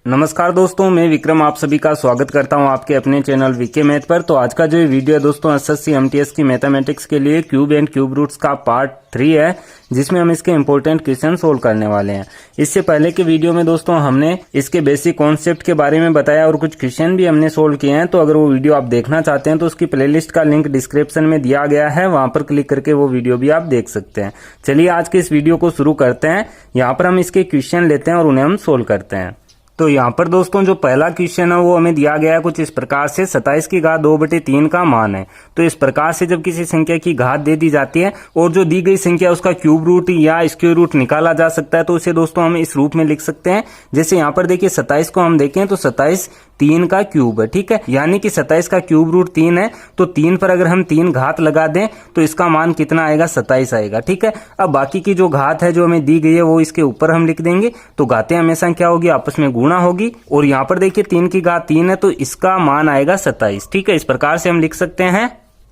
नमस्कार दोस्तों, मैं विक्रम आप सभी का स्वागत करता हूं आपके अपने चैनल वीके मैथ पर। तो आज का जो वीडियो है दोस्तों एसएससी एमटीएस की मैथमेटिक्स के लिए क्यूब एंड क्यूब रूट्स का पार्ट 3 है, जिसमें हम इसके इंपॉर्टेंट क्वेश्चन सोल्व करने वाले हैं। इससे पहले के वीडियो में दोस्तों हमने इसके बेसिक कॉन्सेप्ट के बारे में बताया और कुछ क्वेश्चन भी हमने सोल्व किए हैं। तो अगर वो वीडियो आप देखना चाहते हैं तो उसकी प्लेलिस्ट का लिंक डिस्क्रिप्शन में दिया गया है, वहां पर क्लिक करके वो वीडियो भी आप देख सकते हैं। चलिए आज के इस वीडियो को शुरू करते हैं। यहाँ पर हम इसके क्वेश्चन लेते हैं और उन्हें हम सोल्व करते हैं। तो यहाँ पर दोस्तों जो पहला क्वेश्चन है वो हमें दिया गया है कुछ इस प्रकार से, 27 की घात 2/3 का मान है। तो इस प्रकार से जब किसी संख्या की घात दे दी जाती है और जो दी गई संख्या उसका क्यूब रूट या स्क्वायर रूट निकाला जा सकता है, तो उसे दोस्तों हम इस रूप में लिख सकते हैं। जैसे यहाँ पर देखिए 27 को हम देखें तो 27 3 का क्यूब है, ठीक है, यानी कि 27 का क्यूब रूट 3 है। तो 3 पर अगर हम 3 घात लगा दें तो इसका मान कितना आएगा, 27 आएगा, ठीक है। अब बाकी की जो घात है जो हमें दी गई है वो इसके ऊपर हम लिख देंगे। तो घातें हमेशा क्या होगी, आपस में गुणा होगी। और यहाँ पर देखिए 3 की घात 3 है तो इसका मान आएगा 27, ठीक है। इस प्रकार से हम लिख सकते हैं।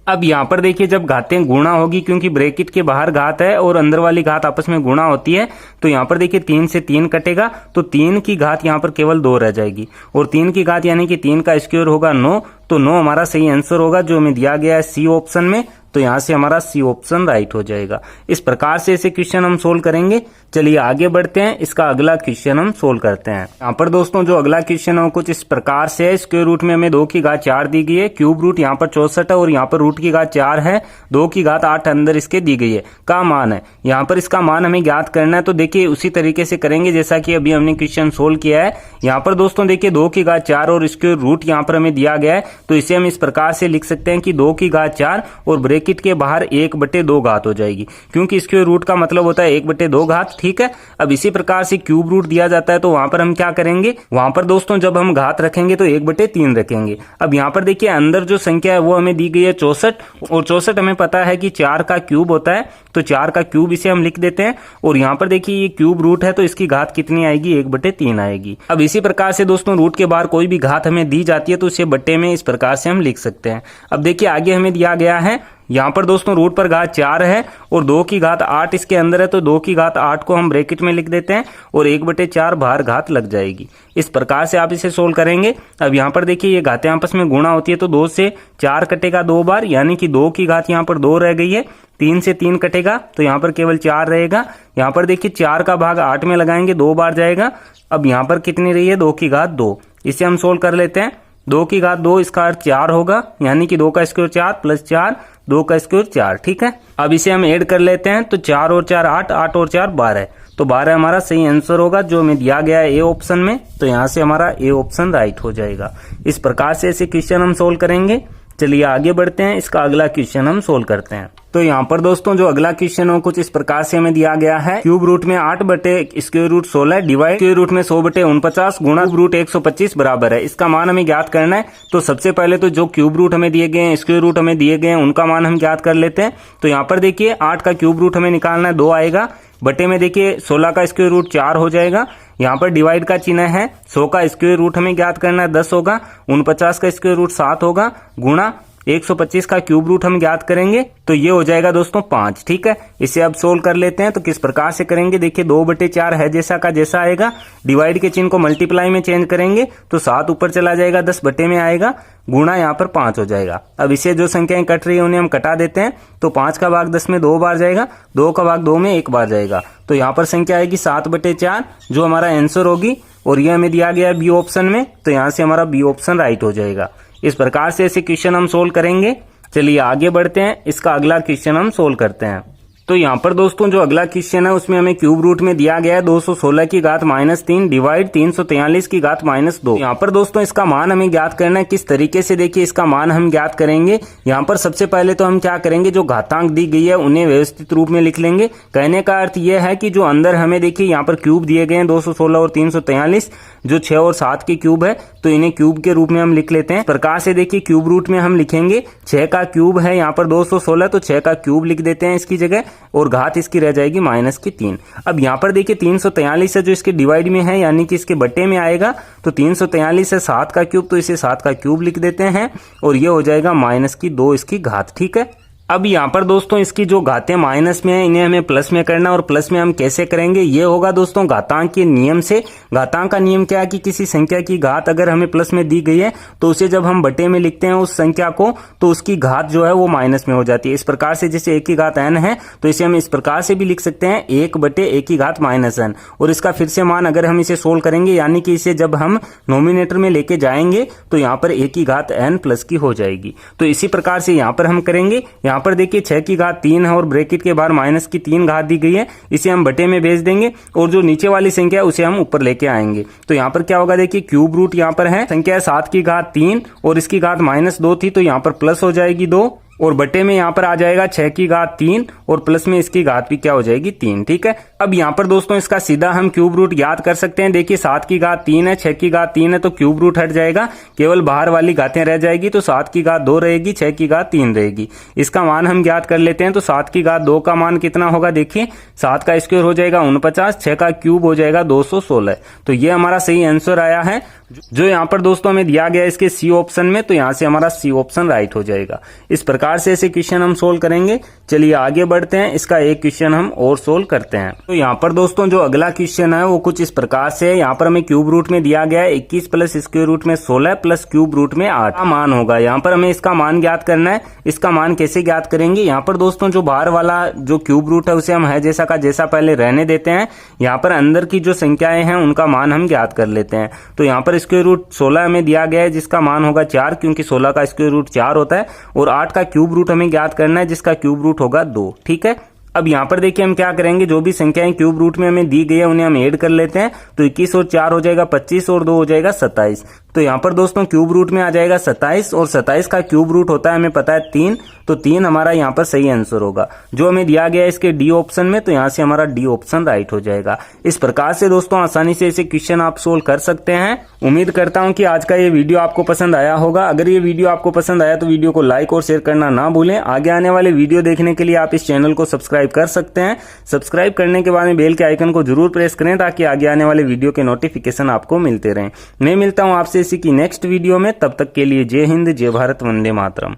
अब यहाँ पर देखिए जब घातें गुणा होगी, क्योंकि ब्रैकेट के बाहर घात है और अंदर वाली घात आपस में गुणा होती है, तो यहाँ पर देखिए 3 से 3 कटेगा तो 3 की घात यहाँ पर केवल 2 रह जाएगी। और 3 की घात यानी कि 3 का स्क्वायर होगा 9, तो 9 हमारा सही आंसर होगा जो हमें दिया गया है सी ऑप्शन में। तो यहाँ से हमारा सी ऑप्शन राइट हो जाएगा। इस प्रकार से ऐसे क्वेश्चन हम सोल्व करेंगे। चलिए आगे बढ़ते हैं, इसका अगला क्वेश्चन हम सोल्व करते हैं। यहाँ पर दोस्तों जो अगला क्वेश्चन है वो कुछ इस प्रकार से है। स्क्वायर रूट में हमें 2 की घात 4 दी गई है, क्यूब रूट यहाँ पर 64 है और यहाँ पर रूट की घात 4 है, 2 की घात 8 अंदर इसके दी गई है, का मान है। यहाँ पर इसका मान हमें ज्ञात करना है। तो देखिए उसी तरीके से करेंगे जैसा कि अभी हमने क्वेश्चन सोल्व किया है। यहाँ पर दोस्तों देखिए 2 की घात 4 और स्क्वायर रूट यहाँ पर हमें दिया गया है, तो इसे हम इस प्रकार से लिख सकते हैं कि 2 की घात 4 और ब्रैकेट के बाहर 1/2 घात हो जाएगी, क्योंकि स्क्वायर रूट का मतलब होता है 1/2 घात, ठीक है। अब इसी प्रकार से क्यूब रूट दिया जाता है तो वहां पर हम क्या करेंगे, वहां पर दोस्तों जब हम घात रखेंगे तो 1/3 रखेंगे। अब यहाँ पर देखिए अंदर जो संख्या है वो हमें दी गई है 64, और 64 हमें पता है कि 4 का क्यूब होता है, तो 4 का क्यूब इसे हम लिख देते हैं। और यहाँ पर देखिए ये क्यूब रूट है तो इसकी घात कितनी आएगी, 1/3 आएगी। अब इसी प्रकार से दोस्तों रूट के बाहर कोई भी घात हमें दी जाती है तो उसे बट्टे में इस प्रकार से हम लिख सकते हैं। अब देखिए आगे हमें दिया गया है, यहाँ पर दोस्तों रूट पर घात 4 है और 2 की घात 8 इसके अंदर है, तो 2 की घात 8 को हम ब्रैकेट में लिख देते हैं और 1/4 बाहर घात लग जाएगी। इस प्रकार से आप इसे सोल्व करेंगे। अब यहाँ पर देखिए ये घातें आपस में गुणा होती है, तो 2 से 4 कटेगा 2 बार, यानी कि 2 की घात यहाँ पर 2 रह गई है। 3 से 3 कटेगा तो यहाँ पर केवल 4 रहेगा। यहाँ पर देखिए 4 का भाग 8 में लगाएंगे, 2 बार जाएगा। अब यहाँ पर कितनी रही है, 2 की घात 2। इसे हम सोल्व कर लेते हैं। 2 की घात 2 इसका अर्थ 4 होगा, यानी कि 2 का स्क्वायर 4 प्लस 4, 2 का स्क्वायर 4, ठीक है। अब इसे हम ऐड कर लेते हैं, तो 4 और 4 8, 8 और 4 12, तो 12 हमारा सही आंसर होगा जो हमें दिया गया है ए ऑप्शन में। तो यहाँ से हमारा ए ऑप्शन राइट हो जाएगा। इस प्रकार से ऐसे क्वेश्चन हम सोल्व करेंगे। चलिए आगे बढ़ते हैं, इसका अगला क्वेश्चन हम सोल्व करते हैं। तो यहाँ पर दोस्तों जो अगला क्वेश्चन है कुछ इस प्रकार से हमें दिया गया है। क्यूब रूट में 8/(स्क्वायर-रूट-16) डिवाइड स्क्वायर रूट में 100/49 गुणा क्यूब रूट 125 बराबर है। इसका मान हमें ज्ञात करना है। तो सबसे पहले तो जो क्यूब रूट हमें दिए गए हैं, स्क्वायर रूट हमें दिए गए हैं, उनका मान हम ज्ञात कर लेते हैं। तो यहाँ पर देखिए 8 का क्यूब रूट हमें निकालना है, 2 आएगा, बटे में देखिए 16 का स्क्वायर रूट 4 हो जाएगा। यहाँ पर डिवाइड का चिन्ह है, 100 का स्क्वायर रूट हमें ज्ञात करना है, 10 होगा, 49 का स्क्वायर रूट 7 होगा, गुणा 125 का क्यूब रूट हम ज्ञात करेंगे, तो ये हो जाएगा दोस्तों 5, ठीक है। इसे अब सोल्व कर लेते हैं। तो किस प्रकार से करेंगे, देखिए 2/4 है जैसा का जैसा आएगा, डिवाइड के चिन्ह को मल्टीप्लाई में चेंज करेंगे तो 7 ऊपर चला जाएगा, 10 बटे में आएगा, गुणा यहाँ पर 5 हो जाएगा। अब इसे जो संख्याएं कट रही है उन्हें हम कटा देते हैं। तो 5 का भाग 10 में 2 बार जाएगा, 2 का भाग 2 में 1 बार जाएगा, तो यहाँ पर संख्या आएगी 7/4 जो हमारा आंसर होगी। और यह हमें दिया गया है बी ऑप्शन में, तो यहाँ से हमारा बी ऑप्शन राइट हो जाएगा। इस प्रकार से ऐसे क्वेश्चन हम सोल्व करेंगे। चलिए आगे बढ़ते हैं, इसका अगला क्वेश्चन हम सोल्व करते हैं। तो यहाँ पर दोस्तों जो अगला क्वेश्चन है उसमें हमें क्यूब रूट में दिया गया है 216 की घात -3 डिवाइड 343 की घात -2। यहाँ पर दोस्तों इसका मान हमें ज्ञात करना है। किस तरीके से देखिए इसका मान हम ज्ञात करेंगे। यहाँ पर सबसे पहले तो हम क्या करेंगे, जो घातांक दी गई है उन्हें व्यवस्थित रूप में लिख लेंगे। कहने का अर्थ यह है कि जो अंदर हमें देखिए यहाँ पर क्यूब दिए गए हैं 216 और 343, जो 6 और 7 के क्यूब है, तो इन्हें क्यूब के रूप में हम लिख लेते हैं। प्रकार से देखिए क्यूब रूट में हम लिखेंगे 6 का क्यूब है यहाँ पर 216, तो 6 का क्यूब लिख देते हैं इसकी जगह, और घात इसकी रह जाएगी -3। अब यहाँ पर देखिए 343 है जो इसके डिवाइड में है, यानी कि इसके बटे में आएगा, तो 343 है 7 का क्यूब, तो इसे 7 का क्यूब लिख देते हैं और ये हो जाएगा -2 इसकी घात, ठीक है। अब यहाँ पर दोस्तों इसकी जो घातें माइनस में है इन्हें हमें प्लस में करना है, और प्लस में हम कैसे करेंगे, ये होगा दोस्तों घातांक के नियम से। घातांक का नियम क्या है कि किसी संख्या की घात अगर हमें प्लस में दी गई है तो उसे जब हम बटे में लिखते हैं उस संख्या को, तो उसकी घात जो है वो माइनस में हो जाती है। इस प्रकार से जैसे एक की घात n है तो इसे हम इस प्रकार से भी लिख सकते हैं 1 बटे एक की घात माइनस n, और इसका फिर से मान अगर हम इसे सोल्व करेंगे यानी कि इसे जब हम नोमिनेटर में लेके जाएंगे तो यहाँ पर एक की घात n प्लस की हो जाएगी। तो इसी प्रकार से यहाँ पर हम करेंगे। यहाँ पर देखिए 6 की घात 3 है और ब्रैकेट के बाहर माइनस की 3 घात दी गई है, इसे हम बटे में भेज देंगे और जो नीचे वाली संख्या है उसे हम ऊपर लेके आएंगे। तो यहाँ पर क्या होगा, देखिए क्यूब रूट यहाँ पर है, संख्या है 7 की घात 3 और इसकी घात -2 थी तो यहाँ पर प्लस हो जाएगी 2, और बटे में यहाँ पर आ जाएगा 6 की घात 3 और प्लस में इसकी घात भी क्या हो जाएगी 3। ठीक है, अब यहाँ पर दोस्तों इसका सीधा हम क्यूब रूट याद कर सकते हैं। देखिए 7 की घात 3 है, 6 की घात 3 है तो क्यूब रूट हट जाएगा, केवल बाहर वाली घातें रह जाएगी। तो 7 की घात 2 रहेगी, 6 की घात 3 रहेगी। इसका मान हम ज्ञात कर लेते हैं। तो 7 की घात 2 का मान कितना होगा, देखिए 7 का स्क्वायर हो जाएगा 49, 6 का क्यूब हो जाएगा 216। तो ये हमारा सही आंसर आया है जो यहाँ पर दोस्तों हमें दिया गया इसके सी ऑप्शन में। तो यहाँ से हमारा सी ऑप्शन राइट हो जाएगा। इस प्रकार से ऐसे क्वेश्चन हम सोल्व करेंगे। चलिए आगे बढ़ते हैं, इसका एक क्वेश्चन हम और सोल्व करते हैं। तो यहाँ पर दोस्तों जो अगला क्वेश्चन है वो कुछ इस प्रकार से है। यहाँ पर हमें क्यूब रूट में दिया गया है 21 प्लस स्क्वायर रूट में 16 प्लस क्यूब रूट में 8 का मान होगा। यहाँ पर हमें इसका मान ज्ञात करना है। इसका मान कैसे ज्ञात करेंगे, यहाँ पर दोस्तों जो बाहर वाला जो क्यूब रूट है उसे हम है जैसा का जैसा पहले रहने देते हैं। यहाँ पर अंदर की जो संख्याएं हैं उनका मान हम ज्ञात कर लेते हैं। तो यहाँ पर स्क्वायर रूट 16 हमें दिया गया है जिसका मान होगा 4, क्योंकि 16 का स्क्वायर रूट 4 होता है, और 8 का क्यूब रूट हमें ज्ञात करना है जिसका क्यूब रूट होगा 2। ठीक है, अब यहाँ पर देखिए हम क्या करेंगे, जो भी संख्याएं क्यूब रूट में हमें दी गई है उन्हें हम ऐड कर लेते हैं। तो 21 और 4 हो जाएगा 25 और 2 हो जाएगा 27। तो यहाँ पर दोस्तों क्यूब रूट में आ जाएगा 27 और 27 का क्यूब रूट होता है हमें पता है 3, तो 3 हमारा यहाँ पर सही आंसर होगा जो हमें दिया गया है इसके डी ऑप्शन में। तो यहाँ से हमारा डी ऑप्शन राइट हो जाएगा। इस प्रकार से दोस्तों आसानी से ऐसे क्वेश्चन आप सोल्व कर सकते हैं। उम्मीद करता हूँ कि आज का ये वीडियो आपको पसंद आया होगा। अगर ये वीडियो आपको पसंद आया तो वीडियो को लाइक और शेयर करना ना भूलें। आगे आने वाले वीडियो देखने के लिए आप इस चैनल को सब्सक्राइब कर सकते हैं। सब्सक्राइब करने के बाद में बेल के आइकन को जरूर प्रेस करें ताकि आगे आने वाले वीडियो के नोटिफिकेशन आपको मिलते रहें। मैं मिलता हूँ आपसे इसी की नेक्स्ट वीडियो में, तब तक के लिए जय हिंद, जय भारत, वंदे मातरम।